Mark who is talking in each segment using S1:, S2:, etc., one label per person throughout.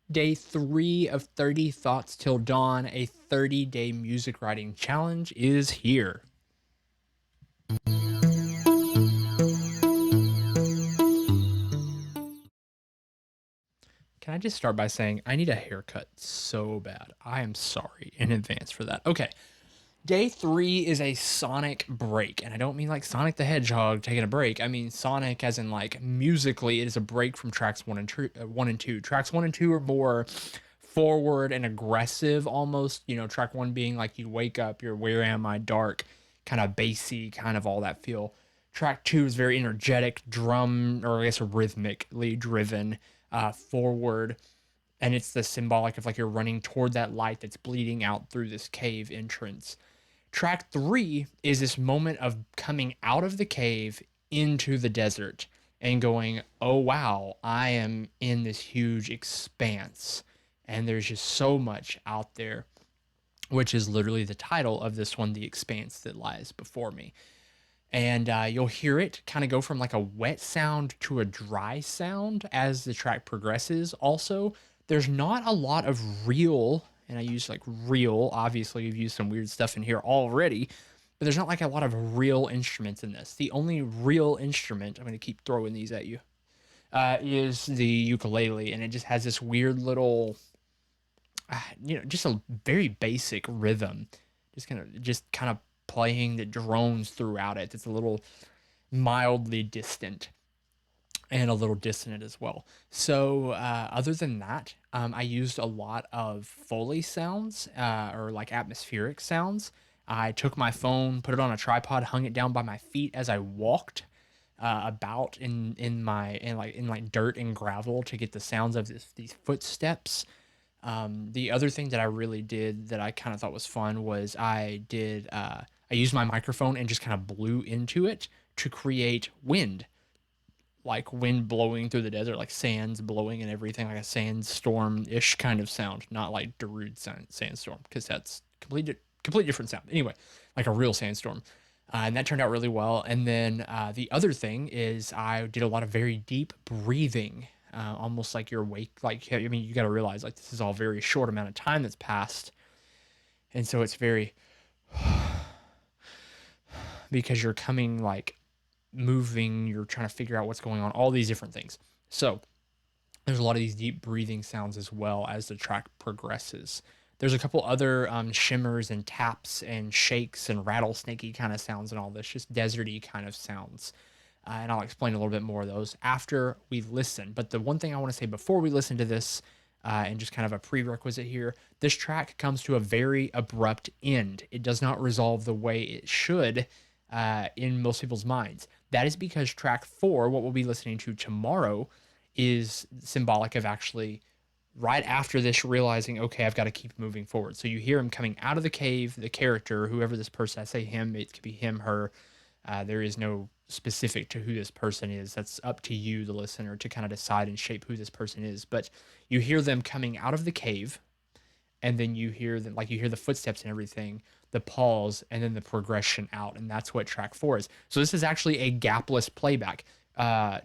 S1: Day 3 of 30 Thoughts Till Dawn, a 30-day music writing challenge, is here. Can I just start by saying I need a haircut so bad? I am sorry in advance for that. Okay. Day 3 is a sonic break, and I don't mean like Sonic the Hedgehog taking a break. I mean sonic as in like musically it is a break from tracks 1 and 2. Tracks 1 and 2 are more forward and aggressive almost, track 1 being like you wake up, you're where am I dark, kind of bassy, kind of all that feel. Track 2 is very energetic, drum or I guess rhythmically driven, forward, and it's the symbolic of like you're running toward that light that's bleeding out through this cave entrance. Track 3 is this moment of coming out of the cave into the desert and going, oh wow, I am in this huge expanse. And there's just so much out there, which is literally the title of this one, The Expanse That Lies Before Me. And you'll hear it kind of go from like a wet sound to a dry sound as the track progresses. Also, there's not a lot of real, and I use like real, obviously, we've used some weird stuff in here already, but there's not like a lot of real instruments in this. The only real instrument, I'm going to keep throwing these at you, is the ukulele, and it just has this weird little, just a very basic rhythm, just kind of playing that drones throughout it. It's a little mildly distant and a little dissonant as well. So other than that, I used a lot of Foley sounds or like atmospheric sounds. I took my phone, put it on a tripod, hung it down by my feet as I walked about in like dirt and gravel to get the sounds of these footsteps. The other thing that I really did that I kind of thought was fun was I used my microphone and just kind of blew into it to create wind, like wind blowing through the desert, like sands blowing and everything, like a sandstorm ish kind of sound, not like Darude sandstorm, because that's completely different sound. Anyway, like a real sandstorm. And that turned out really well. And then the other thing is I did a lot of very deep breathing, almost like you're awake. Like, I mean, you got to realize like this is all very short amount of time that's passed. And so it's very, because you're coming like moving, you're trying to figure out what's going on, all these different things. So there's a lot of these deep breathing sounds as well as the track progresses. There's a couple other shimmers and taps and shakes and rattlesnakey kind of sounds and all this, just deserty kind of sounds. And I'll explain a little bit more of those after we listen. But the one thing I want to say before we listen to this, and just kind of a prerequisite here, this track comes to a very abrupt end. It does not resolve the way it should in most people's minds. That is because track 4, what we'll be listening to tomorrow, is symbolic of actually right after this realizing, okay, I've got to keep moving forward. So you hear him coming out of the cave, the character, whoever this person, I say him, it could be him, her. There is no specific to who this person is. That's up to you, the listener, to kind of decide and shape who this person is. But you hear them coming out of the cave, and then you hear them, like you hear the footsteps and everything, the pause, and then the progression out, and that's what track 4 is. So this is actually a gapless playback.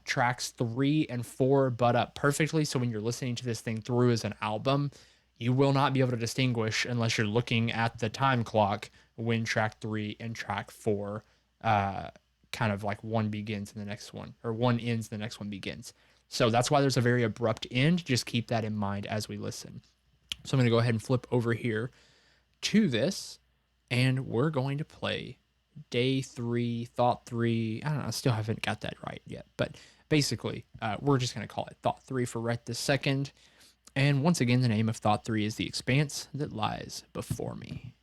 S1: Tracks 3 and 4 butt up perfectly, so when you're listening to this thing through as an album, you will not be able to distinguish unless you're looking at the time clock when track 3 and track 4 kind of like one begins and the next one, or one ends and the next one begins. So that's why there's a very abrupt end. Just keep that in mind as we listen. So I'm going to go ahead and flip over here to this, and we're going to play day 3, thought 3. I don't know, I still haven't got that right yet, but basically, we're just going to call it thought 3 for right this second. And once again, the name of thought 3 is The Expanse That Lies Before Me.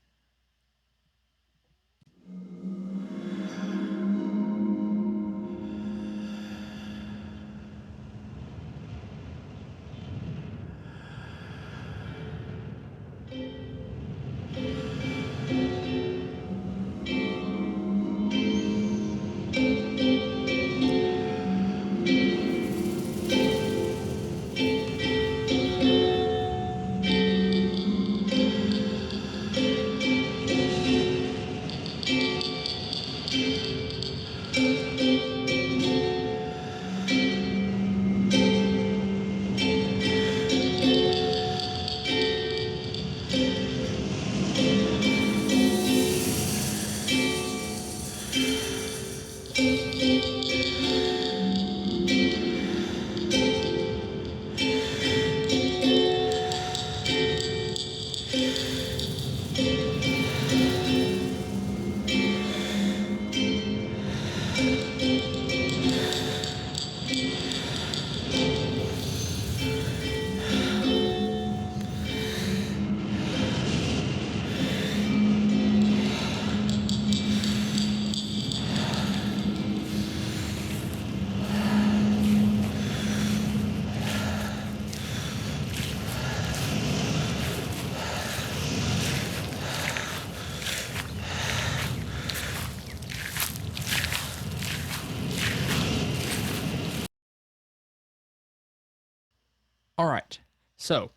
S1: All right. So,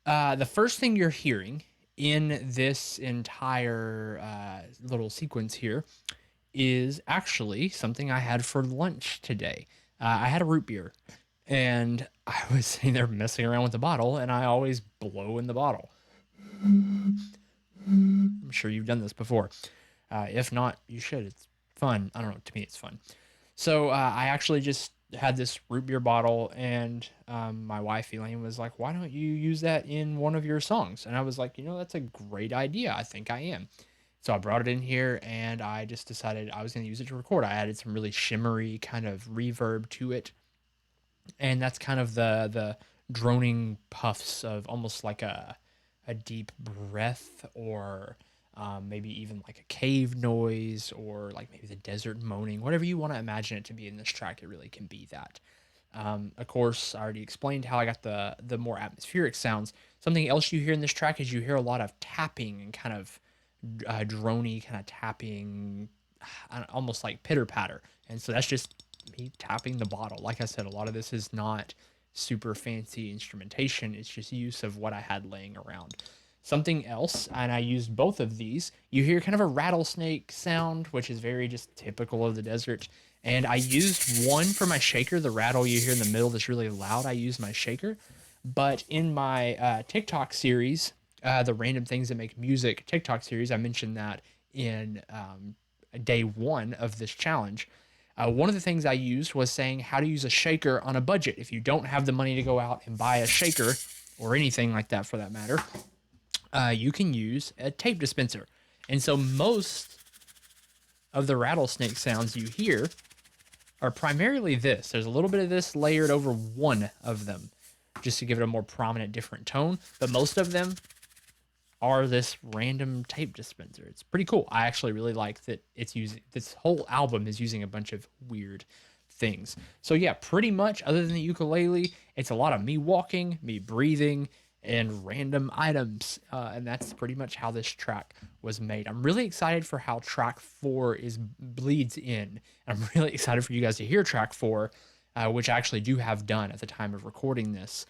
S1: the first thing you're hearing in this entire little sequence here is actually something I had for lunch today. I had a root beer, and I was sitting there messing around with the bottle, and I always blow in the bottle. I'm sure you've done this before. If not, you should. It's fun. I don't know. To me, it's fun. So I actually just had this root beer bottle, and my wife Elaine was like, "Why don't you use that in one of your songs?" And I was like, that's a great idea. I think I am. So I brought it in here, and I just decided I was going to use it to record. I added some really shimmery kind of reverb to it, and that's kind of the droning puffs of almost like a deep breath, or maybe even like a cave noise, or like maybe the desert moaning, whatever you want to imagine it to be in this track. It really can be that. Of course, I already explained how I got the more atmospheric sounds. Something else you hear in this track is you hear a lot of tapping and kind of drony kind of tapping, almost like pitter patter. And so that's just me tapping the bottle. Like I said, a lot of this is not super fancy instrumentation. It's just use of what I had laying around. Something else, and I used both of these, you hear kind of a rattlesnake sound, which is very just typical of the desert. And I used one for my shaker, the rattle you hear in the middle that's really loud. I used my shaker. But in my TikTok series, the Random Things That Make Music TikTok series, I mentioned that in day one of this challenge. One of the things I used was saying how to use a shaker on a budget. If you don't have the money to go out and buy a shaker, or anything like that for that matter, you can use a tape dispenser. And so most of the rattlesnake sounds you hear are primarily this. There's a little bit of this layered over one of them, just to give it a more prominent, different tone. But most of them are this random tape dispenser. It's pretty cool. I actually really like that it's using, this whole album is using a bunch of weird things. So yeah, pretty much other than the ukulele, it's a lot of me walking, me breathing, and random items. And that's pretty much how this track was made. I'm really excited for how track 4 is bleeds in. I'm really excited for you guys to hear track 4, which I actually do have done at the time of recording this,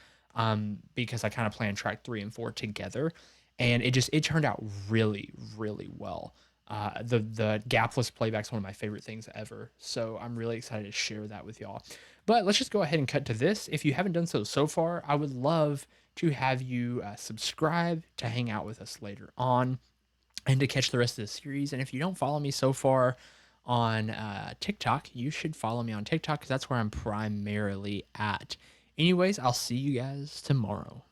S1: because I kind of planned track 3 and 4 together, and it turned out really, really well. The gapless playback is one of my favorite things ever, so I'm really excited to share that with y'all. But let's just go ahead and cut to this. If you haven't done so far, I would love to have you subscribe to hang out with us later on and to catch the rest of the series. And if you don't follow me so far on TikTok, you should follow me on TikTok, because that's where I'm primarily at. Anyways, I'll see you guys tomorrow.